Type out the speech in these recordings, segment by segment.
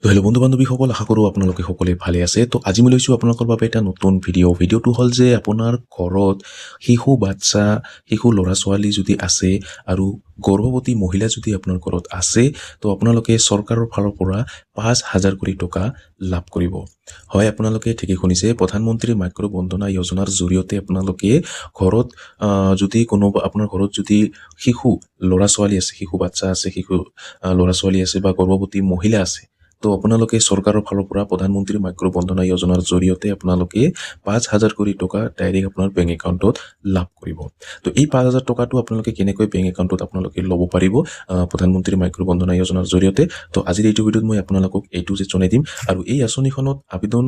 তো হেল্ল' বন্ধু বান্ধৱীসকল, আশা কৰোঁ আপোনালোকে সকলোৱে ভালে আছে। তো আজি মই লৈছোঁ আপোনালোকৰ বাবে এটা নতুন ভিডিঅ'টো হ'ল যে আপোনাৰ ঘৰত শিশু ল'ৰা ছোৱালী যদি আছে আৰু গৰ্ভৱতী মহিলা যদি আপোনাৰ ঘৰত আছে, তো আপোনালোকে চৰকাৰৰ ফালৰ পৰা 5,000 কোটি টকা লাভ কৰিব। হয়, আপোনালোকে ঠিকেই শুনিছে। প্ৰধানমন্ত্ৰী মাতৃ বন্দনা যোজনাৰ জৰিয়তে আপোনালোকে ঘৰত যদি আপোনাৰ ঘৰত যদি ল'ৰা ছোৱালী আছে, ল'ৰা ছোৱালী আছে বা গৰ্ভৱতী মহিলা আছে, তো আপোনালোকে চৰকাৰৰ ফালৰ পৰা প্ৰধানমন্ত্ৰী মাতৃ বন্দনা যোজনাৰ জৰিয়তে আপোনালোকে 5,000 কোটি টকা ডাইৰেক্ট আপোনাৰ বেংক একাউণ্টত লাভ কৰিব। তো এই 5,000 টকাটো আপোনালোকে কেনেকৈ বেংক একাউণ্টত আপোনালোকে ল'ব পাৰিব প্ৰধানমন্ত্ৰী মাতৃ বন্দনা যোজনাৰ জৰিয়তে। তো আজিৰ এইটো ভিডিঅ'ত মই আপোনালোকক এইটো যে জনাই দিম, আৰু এই আঁচনিখনত আবেদন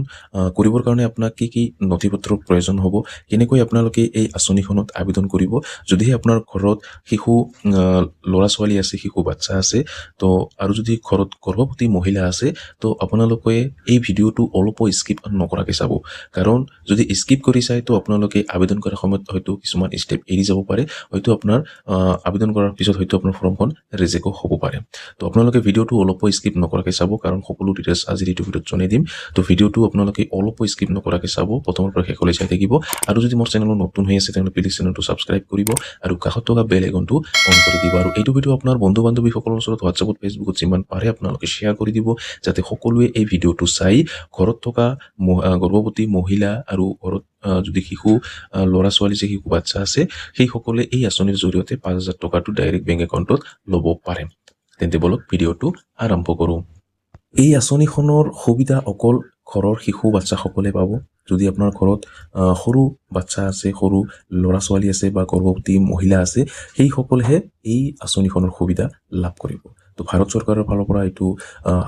কৰিবৰ কাৰণে আপোনাক কি নথি পত্ৰৰ প্ৰয়োজন হ'ব, কেনেকৈ আপোনালোকে এই আঁচনিখনত আবেদন কৰিব। যদিহে আপোনাৰ ঘৰত ল'ৰা ছোৱালী আছে, বাচ্চা আছে, তো আৰু যদি ঘৰত গৰ্ভৱতী মহিলা আছে, তো আপোনালোকে এই ভিডিঅ'টো অলপো স্কিপ নকৰাকৈ চাব। কাৰণ যদি স্কিপ কৰি চাই, তো আপোনালোকে আবেদন কৰাৰ সময়ত হয়তো কিছুমান ষ্টেপ এৰি যাব পাৰে, হয়তো আপোনাৰ আবেদন কৰাৰ পিছত হয়তো আপোনাৰ ফৰ্মখন ৰিজেক্টও হ'ব পাৰে। তো আপোনালোকে ভিডিঅ'টো অলপো স্কিপ নকৰাকৈ চাব, কাৰণ সকলো ডিটেইলছ আজিৰ এইটো ভিডিঅ'ত জনাই দিম। তো ভিডিঅ'টো আপোনালোকে অলপো স্কিপ নকৰাকৈ চাব, প্ৰথমৰ পৰা শেষলৈ চাই থাকিব। আৰু যদি মোৰ চেনেলত নতুন হৈ আছে, তেনেহ'লে প্লিজ চেনেলটো ছাবস্ক্ৰাইব কৰিব আৰু কাষত থকা বেল আইকনটো অন কৰি দিব। আৰু এইটো ভিডিঅ' আপোনাৰ বন্ধু বান্ধৱীসকলৰ ওচৰত হোৱাটছএপত, ফেচবুকত যিমান পাৰে আপোনালোকে শ্বেয়াৰ কৰি দিব, যাতে সকলোৱে এই ভিডিঅ'টো চাই ঘৰত থকা গৰ্ভৱতী মহিলা আৰু ঘৰত যদি ল'ৰা ছোৱালী যে বাচ্চা আছে, সেইসকলে এই আঁচনিৰ জৰিয়তে 5,000 টকাটো ডাইৰেক্ট বেংক একাউণ্টত ল'ব পাৰে। তেন্তে বলক ভিডিঅ'টো আৰম্ভ কৰোঁ। এই আঁচনিখনৰ সুবিধা অকল ঘৰৰ বাচ্চাসকলে পাব। যদি আপোনাৰ ঘৰত সৰু বাচ্চা আছে, সৰু ল'ৰা ছোৱালী আছে বা গৰ্ভৱতী মহিলা আছে, সেইসকলেহে এই আঁচনিখনৰ সুবিধা লাভ কৰিব। তো ভাৰত চৰকাৰৰ ফালৰ পৰা এইটো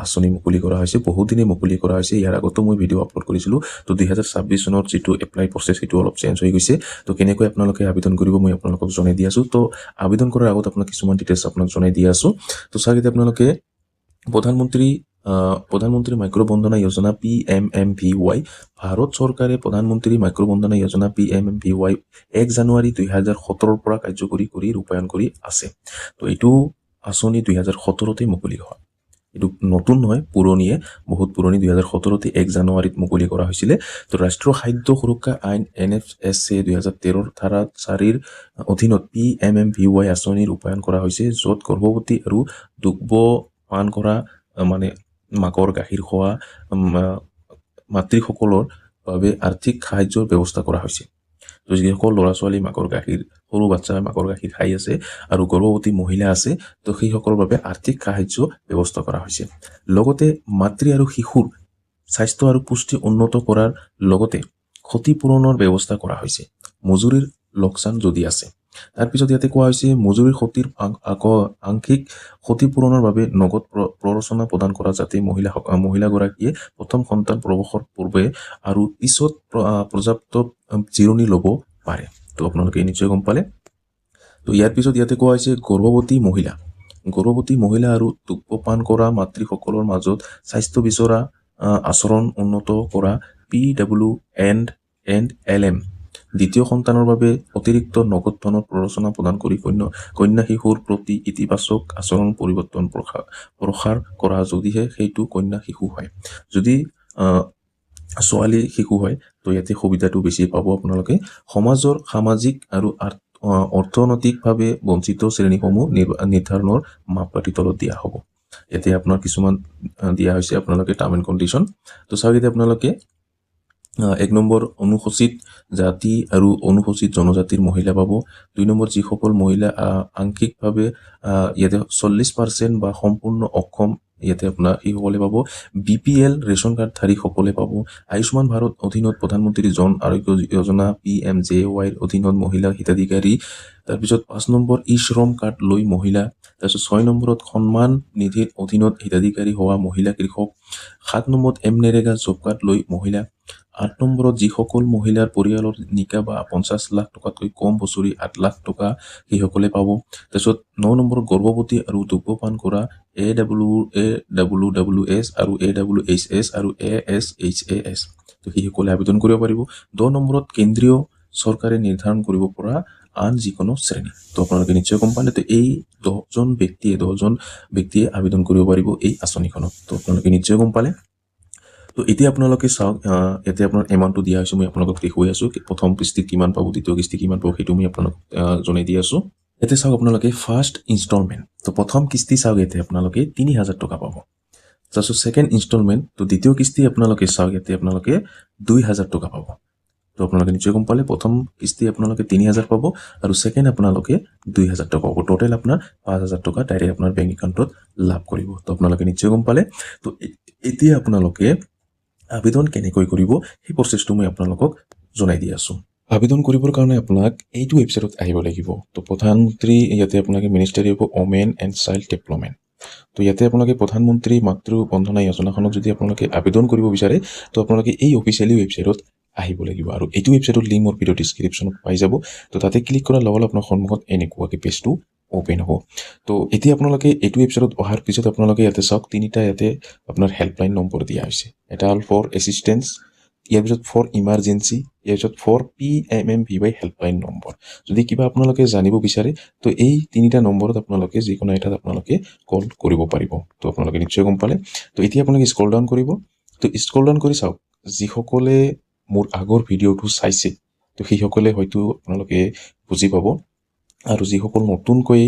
আঁচনি মুকলি কৰা হৈছে, বহুত দিনে মুকলি কৰা হৈছে। ইয়াৰ আগতো মই ভিডিঅ' আপলোড কৰিছিলোঁ। তো 2026 চনত যিটো এপ্লাই প্ৰচেছ, সেইটো অলপ চেঞ্জ হৈ গৈছে। তো কেনেকৈ আপোনালোকে আবেদন কৰিব মই আপোনালোকক জনাই দি আছোঁ। তো আবেদন কৰাৰ আগত আপোনাক কিছুমান ডিটেইলছ আপোনাক জনাই দি আছোঁ। তো চাগে আপোনালোকে প্ৰধানমন্ত্ৰী মাতৃ বন্দনা যোজনা PMMVY, ভাৰত চৰকাৰে প্ৰধানমন্ত্ৰী মাতৃ বন্দনা যোজনা PMMVY 1 জানুৱাৰী 2017 পৰা কাৰ্যকৰী কৰি ৰূপায়ণ কৰি আছে। তো এইটো আঁচনি 2017তে মুকলি হয়। এইটো নতুন নহয়, পুৰণিয়ে, বহুত পুৰণি। 2017তে 1 জানুৱাৰীত মুকলি কৰা হৈছিলে। তো ৰাষ্ট্ৰীয় খাদ্য সুৰক্ষা আইন NFSA 2013 ধাৰা 4ৰ অধীনত PMMVY আঁচনি ৰূপায়ণ কৰা হৈছে, য'ত গৰ্ভৱতী আৰু দুগ্ধপান কৰা মাকৰ গাখীৰ খোৱা মাতৃসকলৰ বাবে আৰ্থিক সাহায্যৰ ব্যৱস্থা কৰা হৈছে। তো যিসকল ল'ৰা ছোৱালী সৰু বাচ্চা মাকৰ গাখীৰ খাই আছে আৰু গৰ্ভৱতী মহিলা আছে, তো সেইসকলৰ বাবে আৰ্থিক সাহায্য ব্যৱস্থা কৰা হৈছে। লগতে মাতৃ আৰু শিশুৰ স্বাস্থ্য আৰু পুষ্টি উন্নত কৰাৰ লগতে ক্ষতিপূৰণৰ ব্যৱস্থা কৰা হৈছে, মজুৰিৰ লোকচান যদি আছে। তাৰপিছত ইয়াতে কোৱা হৈছে, মজুৰিৰ ক্ষতিৰ আংশিক ক্ষতিপূৰণৰ বাবে নগদ প্ৰৰোচনা প্ৰদান কৰা, যাতে মহিলাগৰাকীয়ে প্ৰথম সন্তান প্ৰৱেশৰ পূৰ্বে আৰু পিছত পৰ্যাপ্ত জিৰণি ল'ব পাৰে। তো আপোনালোকে নিশ্চয় গম পালে। তো ইয়াৰ পিছত ইয়াতে কোৱা হৈছে, গৰ্ভৱতী মহিলা আৰু দুগ্ধপান কৰা মাতৃসকলৰ মাজত স্বাস্থ্য বিচৰা আচৰণ উন্নত কৰা, PWN&LM দ্বিতীয় সন্তানৰ বাবে অতিৰিক্ত নগদ ধনৰ প্ৰৰোচনা প্ৰদান কৰি কন্যা শিশুৰ প্ৰতি ইতিবাচক আচৰণ পৰিৱৰ্তন প্ৰসাৰ কৰা, যদিহে সেইটো কন্যা শিশু হয়। যদি ছোৱালী শিশু হয়, তো ইয়াতে সুবিধাটো বেছি পাব আপোনালোকে। সমাজৰ সামাজিক আৰু অৰ্থনৈতিকভাৱে বঞ্চিত শ্ৰেণীসমূহ নিৰ্ধাৰণৰ মাপকাঠি তলত দিয়া হ'ব। ইয়াতে আপোনাৰ কিছুমান দিয়া হৈছে আপোনালোকে টাৰ্ম এণ্ড কণ্ডিশ্যন। তো চাওক, এতিয়া আপোনালোকে 1 নম্বৰ অনুসূচিত জাতি আৰু অনুসূচিত জনজাতিৰ মহিলা পাব। 2 নম্বৰ যিসকল মহিলা আংশিকভাৱে ইয়াতে 40% বা সম্পূৰ্ণ অক্ষম, ইয়াতে আপোনাৰ সেইসকলে পাব। BPL ৰেচন কাৰ্ডধাৰীসকলে পাব। আয়ুষ্মান ভাৰত অধীনত প্ৰধানমন্ত্ৰী জন আৰোগ্য যোজনা PMJY অধীনত মহিলা হিতাধিকাৰী। তাৰপিছত 5 নম্বৰ শ্ৰম কাৰ্ড লৈ মহিলা। তাৰপিছত 6 নম্বৰত সন্মান নিধিৰ অধীনত হিতাধিকাৰী হোৱা মহিলা কৃষক। 7 নম্বৰত MNREGA জব কাৰ্ড লৈ মহিলা। 8 নম্বৰত যিসকল মহিলাৰ পৰিয়ালৰ নিকা বা 50 লাখ টকাতকৈ কম বছৰি 8 লাখ টকা, সেইসকলে পাব। তাৰপিছত 9 নম্বৰত গৰ্ভৱতী আৰু দুগ্ধপান কৰা AWWS আৰু AWHS আৰু ASHAS, তো সেইসকলে আবেদন কৰিব পাৰিব। 10 নম্বৰত কেন্দ্ৰীয় চৰকাৰে নিৰ্ধাৰণ কৰিব পৰা আন যিকোনো শ্ৰেণী। তো আপোনালোকে নিশ্চয় গম পালে। তো এই 10জন ব্যক্তিয়ে আবেদন কৰিব পাৰিব এই আঁচনিখনত। তো আপোনালোকে নিশ্চয় গম পালে। তো এতিয়া আপোনালোকে চাওক, ইয়াতে আপোনাৰ এমাউণ্টটো দিয়া হৈছে, মই আপোনালোকক দেখুৱাই আছোঁ। প্ৰথম কিস্তিত কিমান পাব, দ্বিতীয় কিস্তি কিমান পাব, সেইটো মই আপোনালোকক জনাই দি আছোঁ। ইয়াতে চাওক আপোনালোকে ফাৰ্ষ্ট ইনষ্টলমেণ্ট, তো প্ৰথম কিস্তি চাওক, ইয়াতে আপোনালোকে 3000 টকা পাব। তাৰপিছত ছেকেণ্ড ইনষ্টলমেণ্ট, তো দ্বিতীয় কিস্তি আপোনালোকে চাওক, ইয়াতে আপোনালোকে 2000 টকা পাব। তো আপোনালোকে নিশ্চয় গম পালে, প্ৰথম কিস্তি আপোনালোকে 3000 পাব আৰু ছেকেণ্ড আপোনালোকে 2000 টকা পাব। টোটেল আপোনাৰ 5000 টকা ডাইৰেক্ট আপোনাৰ বেংক একাউণ্টত লাভ কৰিব। তো আপোনালোকে নিশ্চয় গম পালে। তো এতিয়া আপোনালোকে আবেদন কেনেকৈ কৰিব সেই প্ৰচেছটো মই আপোনালোকক জনাই দি আছোঁ। আবেদন কৰিবৰ কাৰণে আপোনাক এইটো ৱেবছাইটত আহিব লাগিব। তো প্ৰধানমন্ত্ৰী, ইয়াতে আপোনালোকে ministry of women and child development, তো ইয়াতে আপোনালোকে প্ৰধানমন্ত্ৰী মাতৃ বন্ধনা যোজনাখনত যদি আপোনালোকে আবেদন কৰিব বিচাৰে, তো আপোনালোকে এই অফিচিয়েলি ৱেবছাইটত আহিব লাগিব। আৰু এইটো ৱেবছাইটৰ লিংক মোৰ ভিডিঅ' ডিছক্ৰিপশ্যনত পাই যাব। তো তাতে ক্লিক কৰাৰ লগে লগে আপোনাৰ সন্মুখত এনেকুৱাকৈ পেজটো অ'পেন হ'ব। তো এতিয়া আপোনালোকে এইটো ৱেবছাইটত অহাৰ পিছত আপোনালোকে ইয়াতে চাওক, তিনিটা ইয়াতে আপোনাৰ হেল্পলাইন নম্বৰ দিয়া হৈছে। এটা হ'ল ফৰ এছিষ্টেঞ্চ, ইয়াৰ পিছত ফৰ ইমাৰ্জেঞ্চি, ইয়াৰ পিছত ফৰ PMMVY হেল্পলাইন নম্বৰ। যদি কিবা আপোনালোকে জানিব বিচাৰে, তো এই তিনিটা নম্বৰত আপোনালোকে যিকোনো এটাত আপোনালোকে কল কৰিব পাৰিব। তো আপোনালোকে নিশ্চয় গম পালে। তো এতিয়া আপোনালোকে স্ক্ৰল ডাউন কৰিব। তো স্ক্ৰল ডাউন কৰি চাওক, যিসকলে মোৰ আগৰ ভিডিঅ'টো চাইছে, তো সেইসকলে হয়তো আপোনালোকে বুজি পাব। আৰু যিসকল নতুনকৈ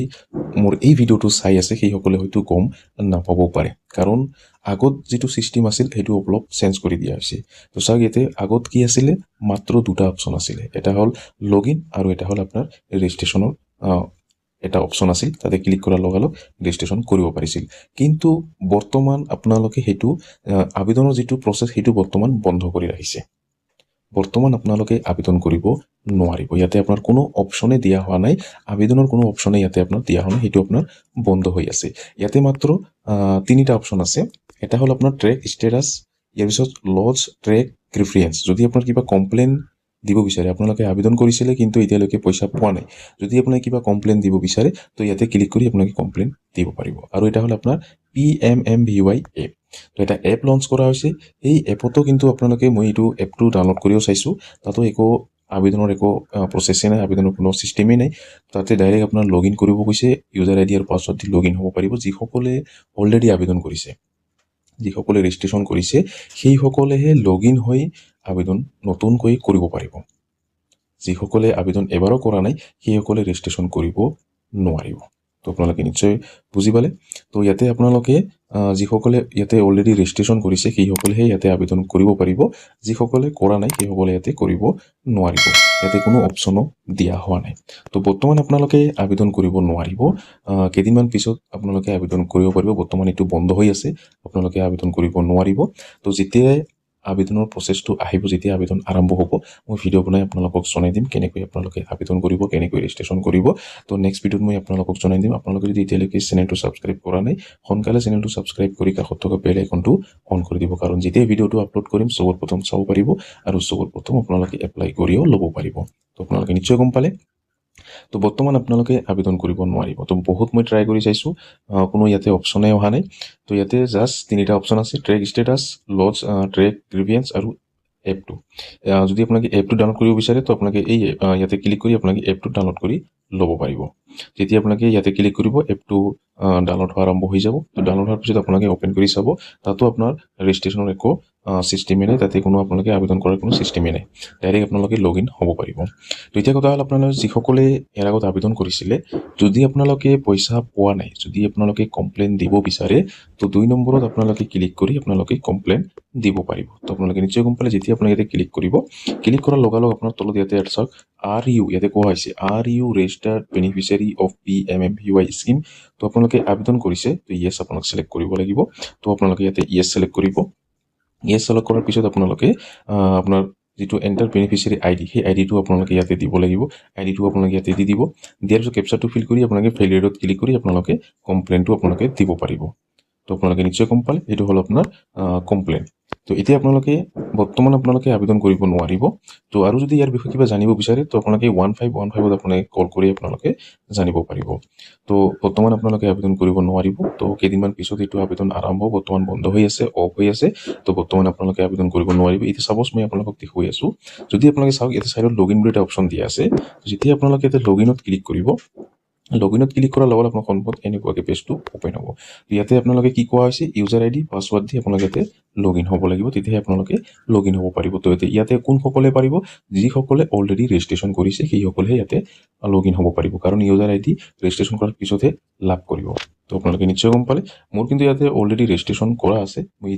মোৰ এই ভিডিঅ'টো চাই আছে, সেইসকলে হয়তো গম নাপাবও পাৰে, কাৰণ আগত যিটো ছিষ্টেম আছিল সেইটো অলপ চেঞ্জ কৰি দিয়া হৈছে। তো চাওক, ইয়াতে আগত কি আছিলে, মাত্ৰ দুটা অপশ্যন আছিলে। এটা হ'ল লগ ইন আৰু এটা হ'ল আপোনাৰ ৰেজিষ্ট্ৰেশ্যনৰ এটা অপশ্যন আছিল। তাতে ক্লিক কৰাৰ লগে লগে ৰেজিষ্ট্ৰেশ্যন কৰিব পাৰিছিল। কিন্তু বৰ্তমান আপোনালোকে সেইটো আবেদনৰ যিটো প্ৰচেছ, সেইটো বৰ্তমান বন্ধ কৰি ৰাখিছে। বৰ্তমান আপোনালোকে আবেদন কৰিব নোৱাৰিব। ইয়াতে আপোনাৰ কোনো অপশ্যনে দিয়া হোৱা নাই, আবেদনৰ কোনো অপশ্যনে ইয়াতে আপোনাৰ দিয়া হোৱা নাই, সেইটো আপোনাৰ বন্ধ হৈ আছে। ইয়াতে মাত্ৰ তিনিটা অপশ্যন আছে। এটা হ'ল আপোনাৰ ট্ৰেক ষ্টেটাছ, ইয়াৰ পিছত লজ ট্ৰেক প্ৰিফাৰেঞ্চ। যদি আপোনাৰ কিবা কমপ্লেইন দিব বিচাৰে, আপোনালোকে আবেদন কৰিছিলে কিন্তু এতিয়ালৈকে পইচা পোৱা নাই, যদি আপোনালোকে কিবা কমপ্লেইন দিব বিচাৰে, তো ইয়াতে ক্লিক কৰি আপোনালোকে কমপ্লেইন দিব পাৰিব। আৰু এটা হ'ল আপোনাৰ PMMVY এপ। তো এটা এপ লঞ্চ কৰা হৈছে। এই এপতো কিন্তু আপোনালোকে, মই এইটো এপটো ডাউনলোড কৰিও চাইছোঁ, তাতো একো আবেদনৰ একো প্ৰচেছেই নাই, আবেদনৰ কোনো ছিষ্টেমেই নাই। তাতে ডাইৰেক্ট আপোনাৰ লগ ইন কৰিব কৈছে, ইউজাৰ ID আৰু পাছৱৰ্ড দি লগ ইন হ'ব পাৰিব। যিসকলে অলৰেডি আবেদন কৰিছে, যিসকলে ৰেজিষ্ট্ৰেশ্যন কৰিছে, সেইসকলেহে লগ ইন হৈ আবেদন নতুনকৈ কৰিব পাৰিব। যিসকলে আবেদন এবাৰো কৰা নাই, সেইসকলে ৰেজিষ্ট্ৰেশ্যন কৰিব নোৱাৰিব। তো আপোনালোকে নিশ্চয় বুজি পালে। তো ইয়াতে আপোনালোকে যিসকলে ইয়াতে অলৰেডি ৰেজিষ্ট্ৰেশ্যন কৰিছে, সেইসকলেহে ইয়াতে আবেদন কৰিব পাৰিব। যিসকলে কৰা নাই, সেইসকলে ইয়াতে কৰিব নোৱাৰিব। ইয়াতে কোনো অপশ্যনো দিয়া হোৱা নাই। তো বৰ্তমান আপোনালোকে আবেদন কৰিব নোৱাৰিব। কেইদিনমান পিছত আপোনালোকে আবেদন কৰিব পাৰিব। বৰ্তমান এইটো বন্ধ হৈ আছে, আপোনালোকে আবেদন কৰিব নোৱাৰিব। তো যেতিয়াই আবেদনৰ প্ৰচেছটো আহিব, যেতিয়া আবেদন আৰম্ভ হ'ব, মই ভিডিঅ' বনাই আপোনালোকক জনাই দিম কেনেকৈ আপোনালোকে আবেদন কৰিব, কেনেকৈ ৰেজিষ্ট্ৰেশ্যন কৰিব। তো নেক্সট ভিডিঅ'ত মই আপোনালোকক জনাই দিম। আপোনালোকে যদি এতিয়ালৈকে চেনেলটো ছাবস্ক্ৰাইব কৰা নাই, সোনকালে চেনেলটো ছাবস্ক্ৰাইব কৰি কাষত থকা বেল আইকনটো অন কৰি দিব, কাৰণ যেতিয়া ভিডিঅ'টো আপলোড কৰিম, চবৰ প্ৰথম চাব পাৰিব আৰু চবৰ প্ৰথম আপোনালোকে এপ্লাই কৰিও ল'ব পাৰিব। তো আপোনালোকে নিশ্চয় গম পালে। তো বৰ্তমান আপোনালোকে আবেদন কৰিব নোৱাৰিব। তো বহুত মই ট্ৰাই কৰি চাইছোঁ, কোনো ইয়াতে অপশ্যনে অহা নাই। তো ইয়াতে জাষ্ট তিনিটা অপশ্যন আছে, ট্ৰেক ষ্টেটাছ, লজ ট্ৰেক গ্ৰিভিয়েঞ্চ আৰু এপটো। যদি আপোনালোকে এপটো ডাউনলোড কৰিব বিচাৰে, তো আপোনালোকে এই ইয়াতে ক্লিক কৰি আপোনালোকে এপটো ডাউনলোড কৰি ল'ব পাৰিব। যেতিয়া আপোনালোকে ইয়াতে ক্লিক কৰিব, এপটো ডাউনলোড হোৱা আৰম্ভ হৈ যাব। তো ডাউনলোড হোৱাৰ পিছত আপোনালোকে অ'পেন কৰি চাব, তাতো আপোনাৰ ৰেজিষ্ট্ৰেশ্যনৰ একো ছিষ্টেমেই নাই, তাতে কোনো আপোনালোকে আবেদন কৰাৰ কোনো ছিষ্টেমেই নাই। ডাইৰেক্ট আপোনালোকে লগ ইন হ'ব পাৰিব। তো এতিয়া কথা হ'ল, আপোনালোকে যিসকলে ইয়াৰ আগত আবেদন কৰিছিলে, যদি আপোনালোকে পইচা পোৱা নাই, যদি আপোনালোকে কমপ্লেইন দিব বিচাৰে, তো 2 নম্বৰত আপোনালোকে ক্লিক কৰি আপোনালোকে কমপ্লেইন দিব পাৰিব। তো আপোনালোকে নিশ্চয় গম পালে। যেতিয়া আপোনালোকে ইয়াতে ক্লিক কৰিব, ক্লিক কৰাৰ লগে লগে আপোনাৰ তলত ইয়াতে চাওক RU, ইয়াতে কোৱা হৈছে RU registered beneficiary of PMMVY scheme. তো আপোনালোকে আবেদন কৰিছে, তো ইয়েছ আপোনালোকে চিলেক্ট কৰিব লাগিব। তো আপোনালোকে ইয়াতে ইয়েছ চিলেক্ট কৰিব। ইয়েছ চিলেক্ট কৰাৰ পিছত আপোনালোকে আপোনাৰ যিটো এণ্টাৰ বেনিফিচিয়াৰী ID, সেই IDটো আপোনালোকে ইয়াতে দিব লাগিব। IDটো আপোনালোকে ইয়াতে দি দিব। দিয়াৰ পিছত কেপচাৰটো ফিল কৰি আপোনালোকে ফেইলিয়াৰত ক্লিক কৰি আপোনালোকে কমপ্লেইনটো আপোনালোকে দিব পাৰিব। তো আপোনালোকে নিশ্চয় গম পালে, এইটো হ'ল আপোনাৰ কমপ্লেইন। তো এতিয়া আপোনালোকে বৰ্তমান আপোনালোকে আবেদন কৰিব নোৱাৰিব। তো আৰু যদি ইয়াৰ বিষয়ে কিবা জানিব বিচাৰে তো আপোনালোকে 1515ত আপোনালোকে কল কৰি আপোনালোকে জানিব পাৰিব। তো বৰ্তমান আপোনালোকে আবেদন কৰিব নোৱাৰিব। তো কেইদিনমান পিছত এইটো আবেদন আৰম্ভ হ'ব। বৰ্তমান বন্ধ হৈ আছে, অফ হৈ আছে। তো বৰ্তমান আপোনালোকে আবেদন কৰিব নোৱাৰিব। এতিয়া ছাপ'জ মই আপোনালোকক দেখুৱাই আছোঁ। যদি আপোনালোকে চাওক ইয়াতে চাইডত লগইন বুলি এটা অপশ্যন দিয়া আছে। যেতিয়া আপোনালোকে ইয়াতে লগইনত ক্লিক কৰিব, লগইনত ক্লিক কৰাৰ লগত আপোনাৰ সন্মুখত এনেকুৱাকৈ পেজটো অ'পেন হ'ব। ইয়াতে আপোনালোকে কি কোৱা হৈছে, ইউজাৰ আইডি পাছৱৰ্ড দি আপোনালোকে ইয়াতে লগইন হ'ব লাগিব, তেতিয়াহে আপোনালোকে লগইন হ'ব পাৰিব। তো ইয়াতে কোনসকলে পাৰিব, যিসকলে অলৰেডি ৰেজিষ্ট্ৰেশ্যন কৰিছে সেইসকলেহে ইয়াতে লগইন হ'ব পাৰিব, কাৰণ ইউজাৰ আইডি ৰেজিষ্ট্ৰেশ্যন কৰাৰ পিছতহে লাভ কৰিব। তো আপোনালোকে নিশ্চয় গম পালে। মোৰ কিন্তু ইয়াতে অলৰেডি ৰেজিষ্ট্ৰেশ্যন কৰা আছে। মই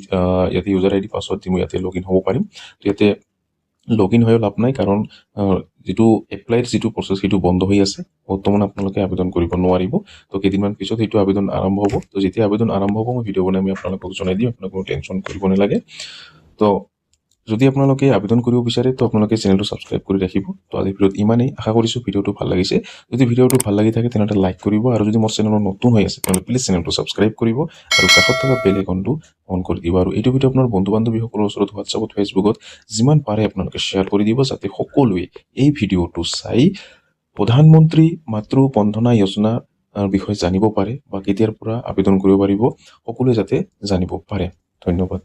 ইয়াতে ইউজাৰ আইডি পাছৱৰ্ড দি মই ইয়াতে লগইন হ'ব পাৰিম। তো ইয়াতে লগইন হৈও লাভ নাই, কাৰণ যিটো এপ্লাইৰ যিটো প্ৰচেছ সেইটো বন্ধ হৈ আছে। বৰ্তমান আপোনালোকে আবেদন কৰিব নোৱাৰিব। তো কেইদিনমান পিছত সেইটো আবেদন আৰম্ভ হ'ব। তো যেতিয়া আবেদন আৰম্ভ হ'ব মই ভিডিঅ' বনাই আমি আপোনালোকক জনাই দিম, আপোনালোকে কোনো টেনশ্যন কৰিব নালাগে। তো যদি আপোনালোকে আবেদন কৰিব বিচাৰে তো আপোনালোকে চেনেলটো ছাবস্ক্ৰাইব কৰি ৰাখিব। তো আজি ভিডিঅ'ত ইমানেই, আশা কৰিছোঁ ভিডিঅ'টো ভাল লাগিছে। যদি ভিডিঅ'টো ভাল লাগি থাকে তেনেহ'লে লাইক কৰিব, আৰু যদি মোৰ চেনেলত নতুন হৈ আছে তেনেহ'লে প্লিজ চেনেলটো ছাবস্ক্ৰাইব কৰিব আৰু কাষত থকা বেল আইকনটো অন কৰি দিব। আৰু এইটো ভিডিঅ' আপোনাৰ বন্ধু বান্ধৱীসকলৰ ওচৰত হোৱাটছআপত, ফেচবুকত যিমান পাৰে আপোনালোকে শ্বেয়াৰ কৰি দিব, যাতে সকলোৱে এই ভিডিঅ'টো চাই প্ৰধানমন্ত্ৰী মাতৃ বন্ধনা যোজনাৰ বিষয়ে জানিব পাৰে বা কেতিয়াৰ পৰা আবেদন কৰিব পাৰিব, সকলোৱে যাতে জানিব পাৰে। ধন্যবাদ।